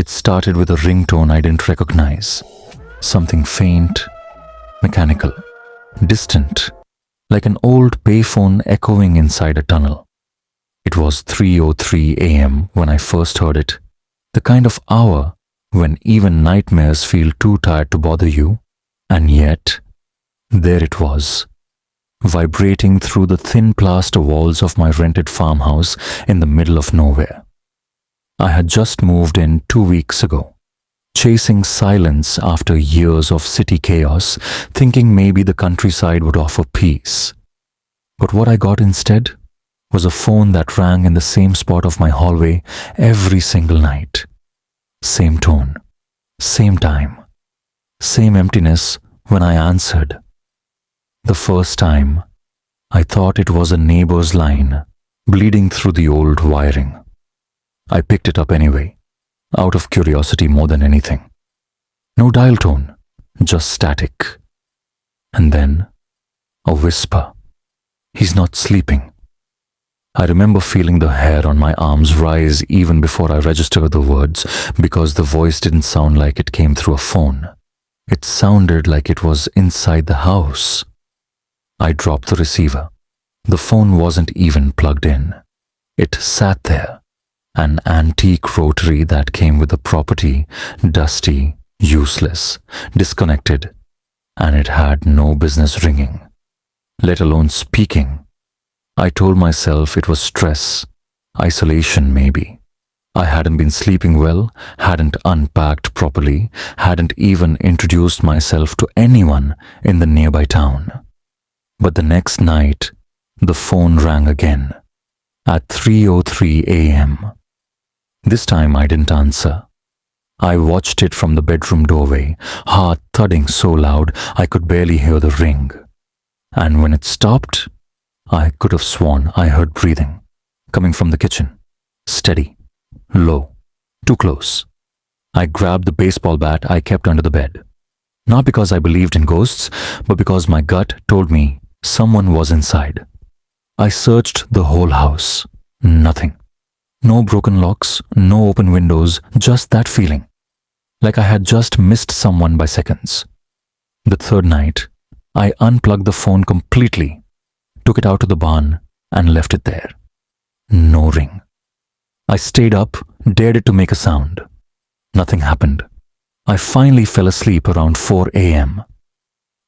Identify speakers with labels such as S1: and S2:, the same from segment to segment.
S1: It started with a ringtone I didn't recognize. Something faint, mechanical, distant, like an old payphone echoing inside a tunnel. It was 3:03 a.m. when I first heard it, the kind of hour when even nightmares feel too tired to bother you, and yet, there it was, vibrating through the thin plaster walls of my rented farmhouse in the middle of nowhere. I had just moved in 2 weeks ago, chasing silence after years of city chaos, thinking maybe the countryside would offer peace. But what I got instead was a phone that rang in the same spot of my hallway every single night. Same tone, same time, same emptiness when I answered. The first time, I thought it was a neighbor's line bleeding through the old wiring. I picked it up anyway, out of curiosity more than anything. No dial tone, just static. And then, a whisper. He's not sleeping. I remember feeling the hair on my arms rise even before I registered the words, because the voice didn't sound like it came through a phone. It sounded like it was inside the house. I dropped the receiver. The phone wasn't even plugged in. It sat there, an antique rotary that came with the property, dusty, useless, disconnected, and it had no business ringing, let alone speaking. I told myself it was stress, isolation maybe. I hadn't been sleeping well, hadn't unpacked properly, hadn't even introduced myself to anyone in the nearby town. But the next night, the phone rang again, at 3:03 a.m. This time I didn't answer. I watched it from the bedroom doorway, heart thudding so loud I could barely hear the ring. And when it stopped, I could have sworn I heard breathing, coming from the kitchen. Steady, low, too close. I grabbed the baseball bat I kept under the bed. Not because I believed in ghosts, but because my gut told me someone was inside. I searched the whole house. Nothing. No broken locks, no open windows, just that feeling. Like I had just missed someone by seconds. The third night, I unplugged the phone completely, took it out to the barn, and left it there. No ring. I stayed up, dared it to make a sound. Nothing happened. I finally fell asleep around 4 a.m.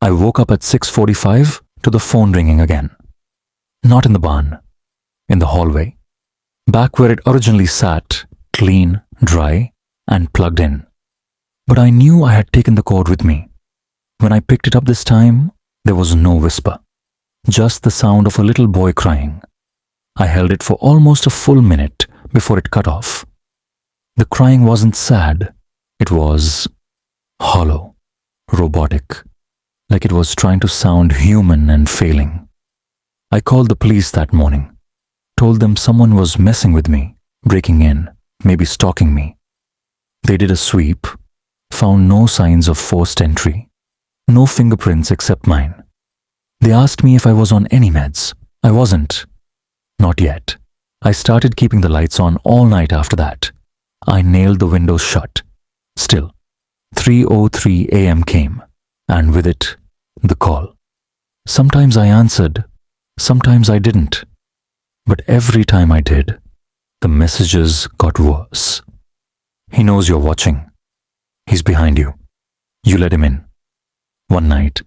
S1: I woke up at 6:45 to the phone ringing again. Not in the barn, in the hallway, back where it originally sat, clean, dry, and plugged in. But I knew I had taken the cord with me. When I picked it up this time, there was no whisper, just the sound of a little boy crying. I held it for almost a full minute before it cut off. The crying wasn't sad. It was hollow, robotic, like it was trying to sound human and failing. I called the police that morning, told them someone was messing with me, breaking in, maybe stalking me. They did a sweep, found no signs of forced entry, no fingerprints except mine. They asked me if I was on any meds. I wasn't. Not yet. I started keeping the lights on all night after that. I nailed the windows shut. Still, 3:03 a.m. came, and with it, the call. Sometimes I answered, sometimes I didn't. But every time I did, the messages got worse. He knows you're watching. He's behind you. You let him in. One night,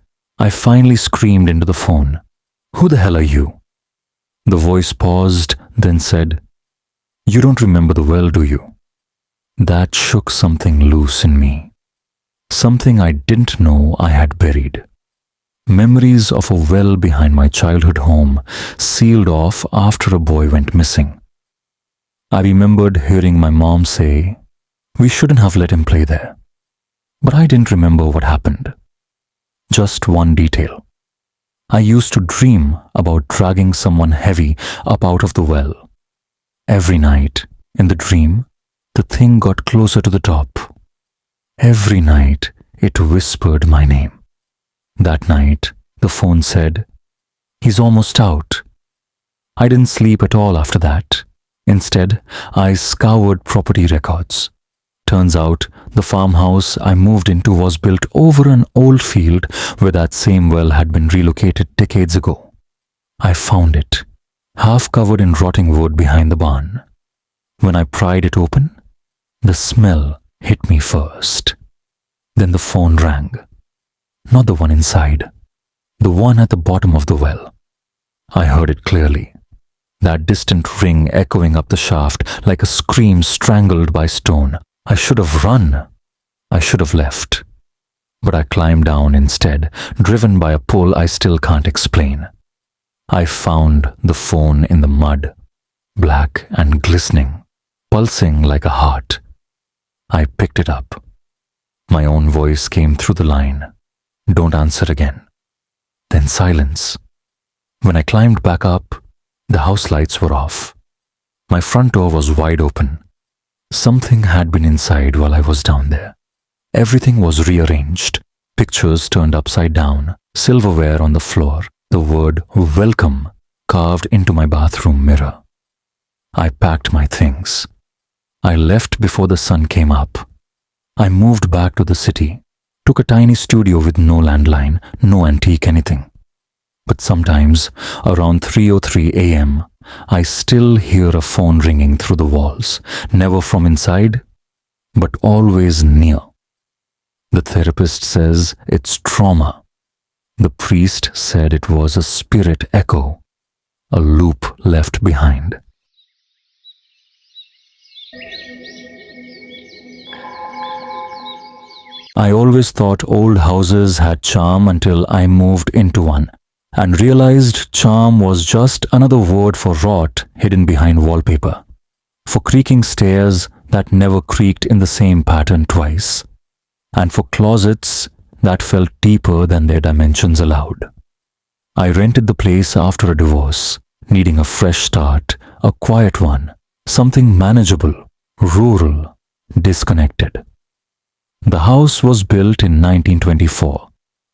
S1: I finally screamed into the phone, "Who the hell are you?" The voice paused, then said, "You don't remember the well, do you?" That shook something loose in me. Something I didn't know I had buried. Memories of a well behind my childhood home, sealed off after a boy went missing. I remembered hearing my mom say, "We shouldn't have let him play there." But I didn't remember what happened. Just one detail. I used to dream about dragging someone heavy up out of the well. Every night, in the dream, the thing got closer to the top. Every night, it whispered my name. That night, the phone said, "He's almost out." I didn't sleep at all after that. Instead, I scoured property records. Turns out the farmhouse I moved into was built over an old field where that same well had been relocated decades ago. I found it, half covered in rotting wood behind the barn. When I pried it open, the smell hit me first. Then the phone rang. Not the one inside, the one at the bottom of the well. I heard it clearly, that distant ring echoing up the shaft like a scream strangled by stone. I should have run. I should have left. But I climbed down instead, driven by a pull I still can't explain. I found the phone in the mud, black and glistening, pulsing like a heart. I picked it up. My own voice came through the line. Don't answer again. Then silence. When I climbed back up, the house lights were off. My front door was wide open. Something had been inside while I was down there. Everything was rearranged, pictures turned upside down, silverware on the floor, the word welcome carved into my bathroom mirror. I packed my things. I left before the sun came up. I moved back to the city, took a tiny studio with no landline, no antique anything. But sometimes, around 3:03 a.m., I still hear a phone ringing through the walls, never from inside, but always near. The therapist says it's trauma. The priest said it was a spirit echo, a loop left behind. I always thought old houses had charm until I moved into one and realized charm was just another word for rot hidden behind wallpaper, for creaking stairs that never creaked in the same pattern twice, and for closets that felt deeper than their dimensions allowed. I rented the place after a divorce, needing a fresh start, a quiet one, something manageable, rural, disconnected. The house was built in 1924,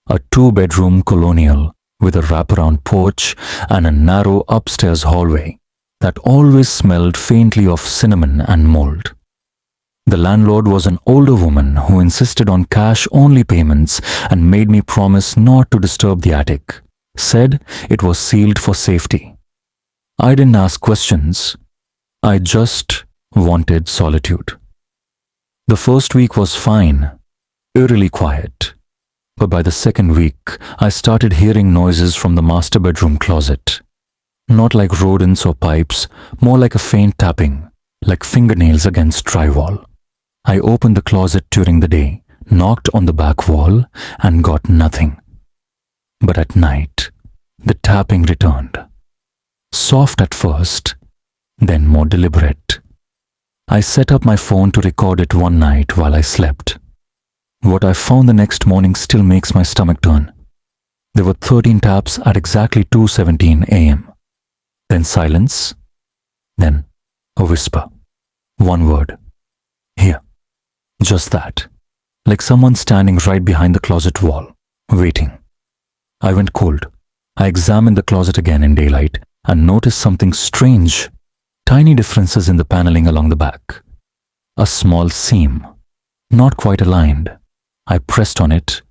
S1: a two-bedroom colonial with a wraparound porch and a narrow upstairs hallway that always smelled faintly of cinnamon and mold. The landlord was an older woman who insisted on cash-only payments and made me promise not to disturb the attic, said it was sealed for safety. I didn't ask questions. I just wanted solitude. The first week was fine, eerily quiet. But by the second week, I started hearing noises from the master bedroom closet. Not like rodents or pipes, more like a faint tapping, like fingernails against drywall. I opened the closet during the day, knocked on the back wall, and got nothing. But at night, the tapping returned. Soft at first, then more deliberate. I set up my phone to record it one night while I slept. What I found the next morning still makes my stomach turn. There were 13 taps at exactly 2:17 a.m. Then silence. Then a whisper. One word. Here. Just that. Like someone standing right behind the closet wall, waiting. I went cold. I examined the closet again in daylight and noticed something strange. Tiny differences in the paneling along the back. A small seam, not quite aligned. I pressed on it,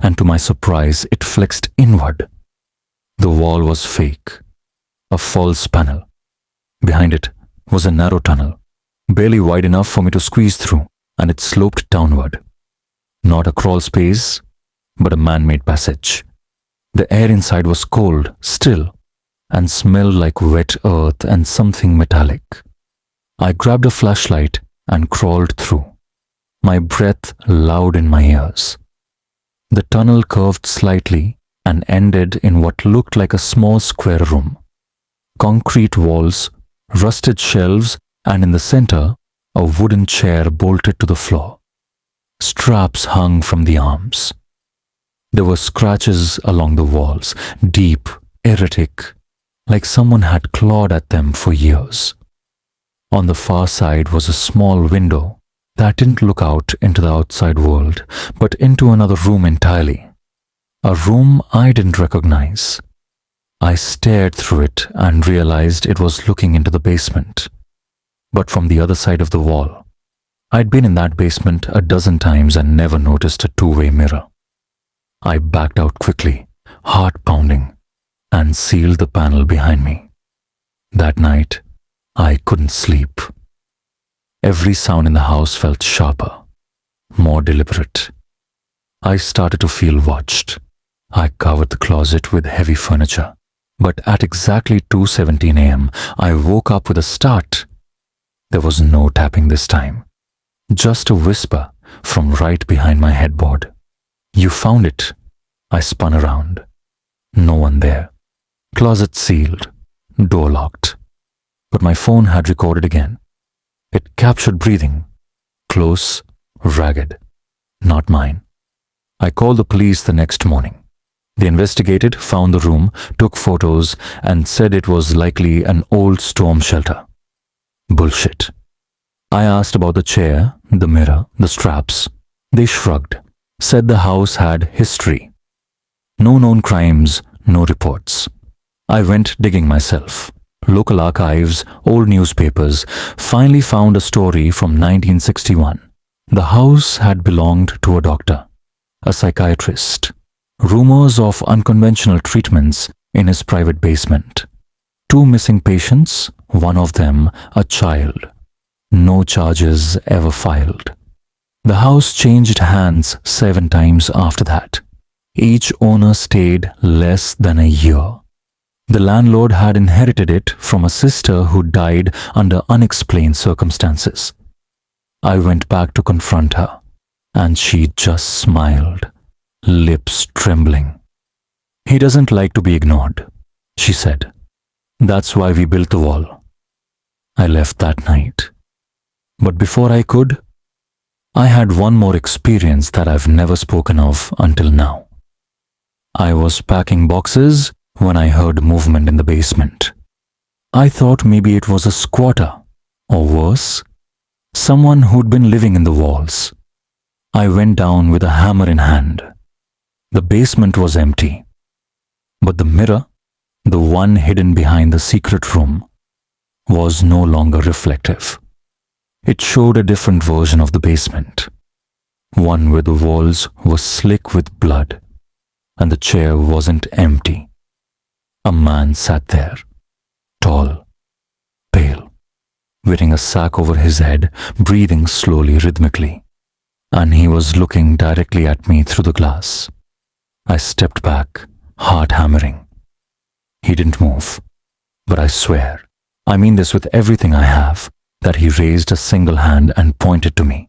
S1: and to my surprise, it flexed inward. The wall was fake, a false panel. Behind it was a narrow tunnel, barely wide enough for me to squeeze through, and it sloped downward. Not a crawl space, but a man-made passage. The air inside was cold, still, and smelled like wet earth and something metallic. I grabbed a flashlight and crawled through, my breath loud in my ears. The tunnel curved slightly and ended in what looked like a small square room. Concrete walls, rusted shelves, and in the center, a wooden chair bolted to the floor. Straps hung from the arms. There were scratches along the walls, deep, erratic, like someone had clawed at them for years. On the far side was a small window that didn't look out into the outside world, but into another room entirely. A room I didn't recognize. I stared through it and realized it was looking into the basement, but from the other side of the wall. I'd been in that basement a dozen times and never noticed a two-way mirror. I backed out quickly, heart pounding, and sealed the panel behind me. That night, I couldn't sleep. Every sound in the house felt sharper, more deliberate. I started to feel watched. I covered the closet with heavy furniture. But at exactly 2:17 a.m., I woke up with a start. There was no tapping this time. Just a whisper from right behind my headboard. "You found it." I spun around. No one there. Closet sealed. Door locked. But my phone had recorded again. It captured breathing. Close, ragged. Not mine. I called the police the next morning. They investigated, found the room, took photos, and said it was likely an old storm shelter. Bullshit. I asked about the chair, the mirror, the straps. They shrugged, said the house had history. No known crimes, no reports. I went digging myself. Local archives, old newspapers, finally found a story from 1961. The house had belonged to a doctor, a psychiatrist. Rumors of unconventional treatments in his private basement. 2 missing patients, one of them a child. No charges ever filed. The house changed hands 7 times after that. Each owner stayed less than a year. The landlord had inherited it from a sister who died under unexplained circumstances. I went back to confront her, and she just smiled, lips trembling. "He doesn't like to be ignored," she said. "That's why we built the wall." I left that night. But before I could, I had one more experience that I've never spoken of until now. I was packing boxes when I heard movement in the basement. I thought maybe it was a squatter, or worse, someone who'd been living in the walls. I went down with a hammer in hand. The basement was empty, but the mirror, the one hidden behind the secret room, was no longer reflective. It showed a different version of the basement, one where the walls were slick with blood, and the chair wasn't empty. A man sat there, tall, pale, wearing a sack over his head, breathing slowly, rhythmically, and he was looking directly at me through the glass. I stepped back, heart hammering. He didn't move, but I swear, I mean this with everything I have, that he raised a single hand and pointed to me.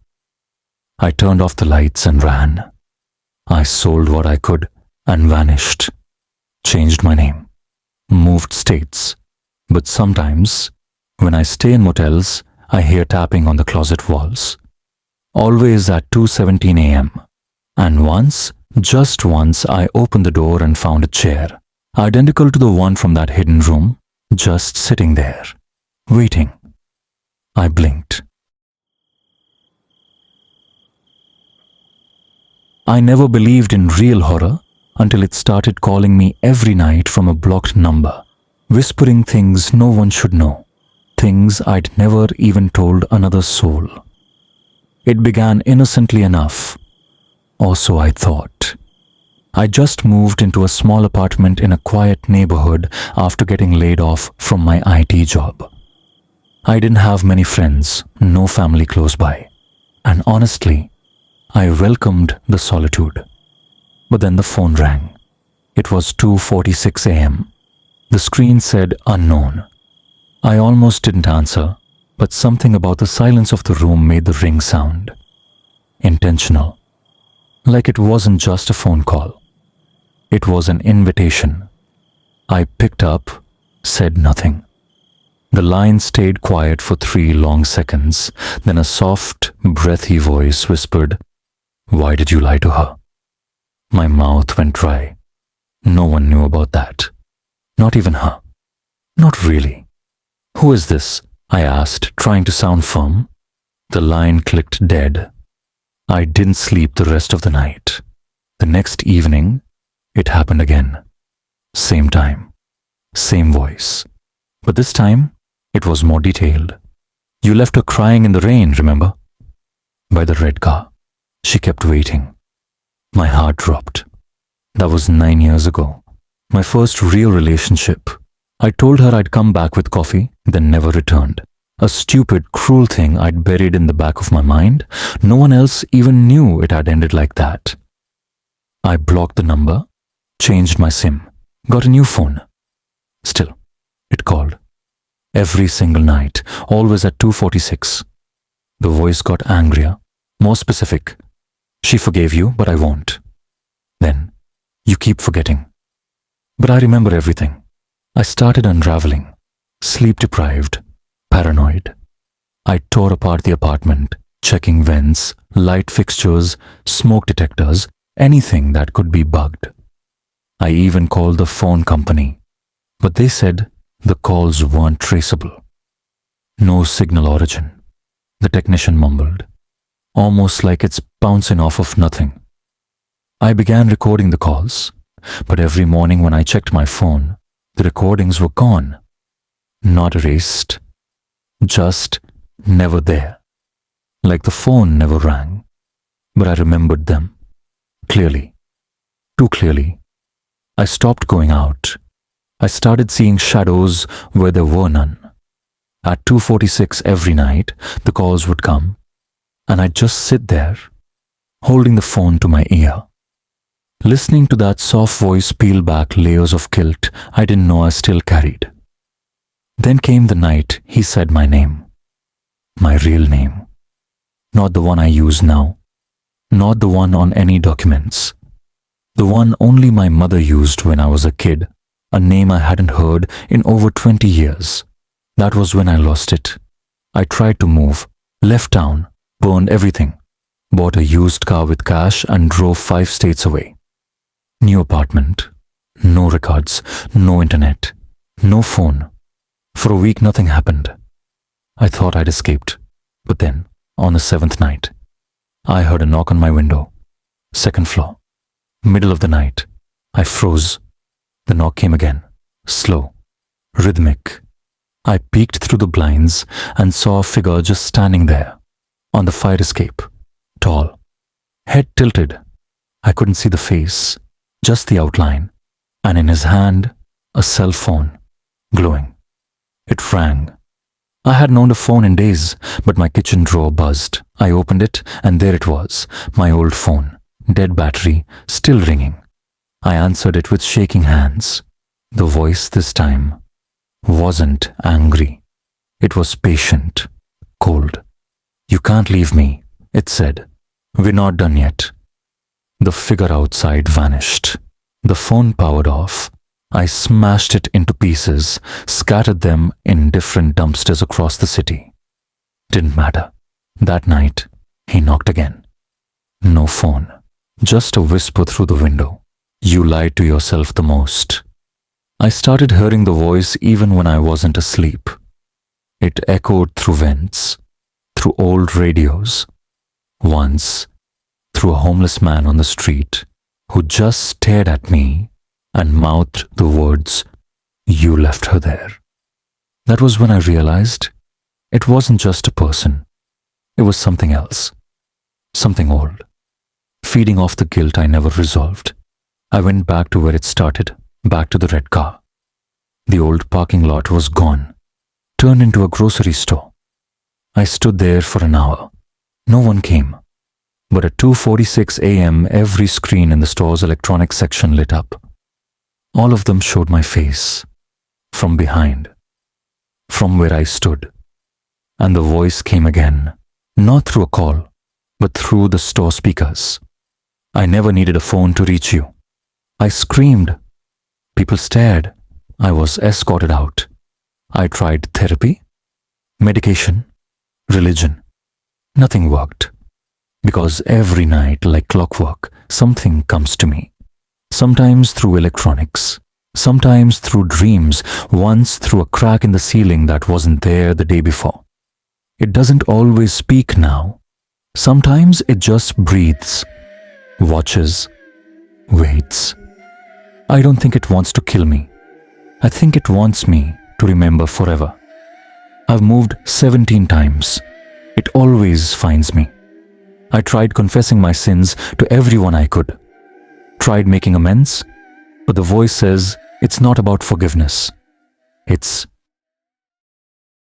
S1: I turned off the lights and ran. I sold what I could and vanished. Changed my name. Moved states. But sometimes, when I stay in motels, I hear tapping on the closet walls. Always at 2:17 a.m. And once, just once, I opened the door and found a chair, identical to the one from that hidden room, just sitting there, waiting. I blinked. I never believed in real horror until it started calling me every night from a blocked number, whispering things no one should know, things I'd never even told another soul. It began innocently enough, or so I thought. I just moved into a small apartment in a quiet neighborhood after getting laid off from my IT job. I didn't have many friends, no family close by, and honestly, I welcomed the solitude. But then the phone rang. It was 2:46 a.m. The screen said unknown. I almost didn't answer, but something about the silence of the room made the ring sound. Intentional. Like it wasn't just a phone call. It was an invitation. I picked up, said nothing. The line stayed quiet for 3 long seconds, then a soft, breathy voice whispered, "Why did you lie to her?" My mouth went dry. No one knew about that. Not even her. Not really. "Who is this?" I asked, trying to sound firm. The line clicked dead. I didn't sleep the rest of the night. The next evening, it happened again. Same time. Same voice. But this time, it was more detailed. "You left her crying in the rain, remember?" by the red car. She kept waiting. My heart dropped. That was 9 years ago. My first real relationship. I told her I'd come back with coffee, then never returned. A stupid, cruel thing I'd buried in the back of my mind. No one else even knew it had ended like that. I blocked the number, changed my SIM, got a new phone. Still, it called. Every single night, always at 2:46. The voice got angrier, more specific. She forgave you, but I won't. Then, you keep forgetting. But I remember everything. I started unraveling, sleep deprived, paranoid. I tore apart the apartment, checking vents, light fixtures, smoke detectors, anything that could be bugged. I even called the phone company, but they said the calls weren't traceable. No signal origin, the technician mumbled, almost like it's bouncing off of nothing. I began recording the calls, but every morning when I checked my phone, the recordings were gone. Not erased, just never there. Like the phone never rang, but I remembered them. Clearly. Too clearly. I stopped going out. I started seeing shadows where there were none. At 2:46 every night, the calls would come, and I'd just sit there, holding the phone to my ear, listening to that soft voice peel back layers of guilt I didn't know I still carried. Then came the night he said my name. My real name. Not the one I use now. Not the one on any documents. The one only my mother used when I was a kid, a name I hadn't heard in over 20 years. That was when I lost it. I tried to move, left town, burned everything, bought a used car with cash and drove 5 states away. New apartment, no records, no internet, no phone. For a week nothing happened. I thought I'd escaped, but then, on the 7th night, I heard a knock on my window. 2nd floor. Middle of the night. I froze. The knock came again, slow, rhythmic. I peeked through the blinds and saw a figure just standing there, on the fire escape, tall, head tilted. I couldn't see the face, just the outline, and in his hand, a cell phone, glowing. It rang. I hadn't owned a phone in days, but my kitchen drawer buzzed. I opened it, and there it was, my old phone, dead battery, still ringing. I answered it with shaking hands. The voice this time wasn't angry. It was patient, cold. "You can't leave me," it said. "We're not done yet." The figure outside vanished. The phone powered off. I smashed it into pieces, scattered them in different dumpsters across the city. Didn't matter. That night, he knocked again. No phone, just a whisper through the window. "You lied to yourself the most." I started hearing the voice even when I wasn't asleep. It echoed through vents, through old radios. Once, through a homeless man on the street who just stared at me and mouthed the words, "You left her there." That was when I realized it wasn't just a person. It was something else. Something old. Feeding off the guilt I never resolved. I went back to where it started, back to the red car. The old parking lot was gone, turned into a grocery store. I stood there for an hour. No one came. But at 2:46 a.m., every screen in the store's electronics section lit up. All of them showed my face, from behind, from where I stood. And the voice came again, not through a call, but through the store speakers. "I never needed a phone to reach you." I screamed. People stared. I was escorted out. I tried therapy, medication, religion. Nothing worked. Because every night, like clockwork, something comes to me. Sometimes through electronics, sometimes through dreams, once through a crack in the ceiling that wasn't there the day before. It doesn't always speak now. Sometimes it just breathes, watches, waits. I don't think it wants to kill me. I think it wants me to remember forever. I've moved 17 times. It always finds me. I tried confessing my sins to everyone I could. Tried making amends, but the voice says it's not about forgiveness. It's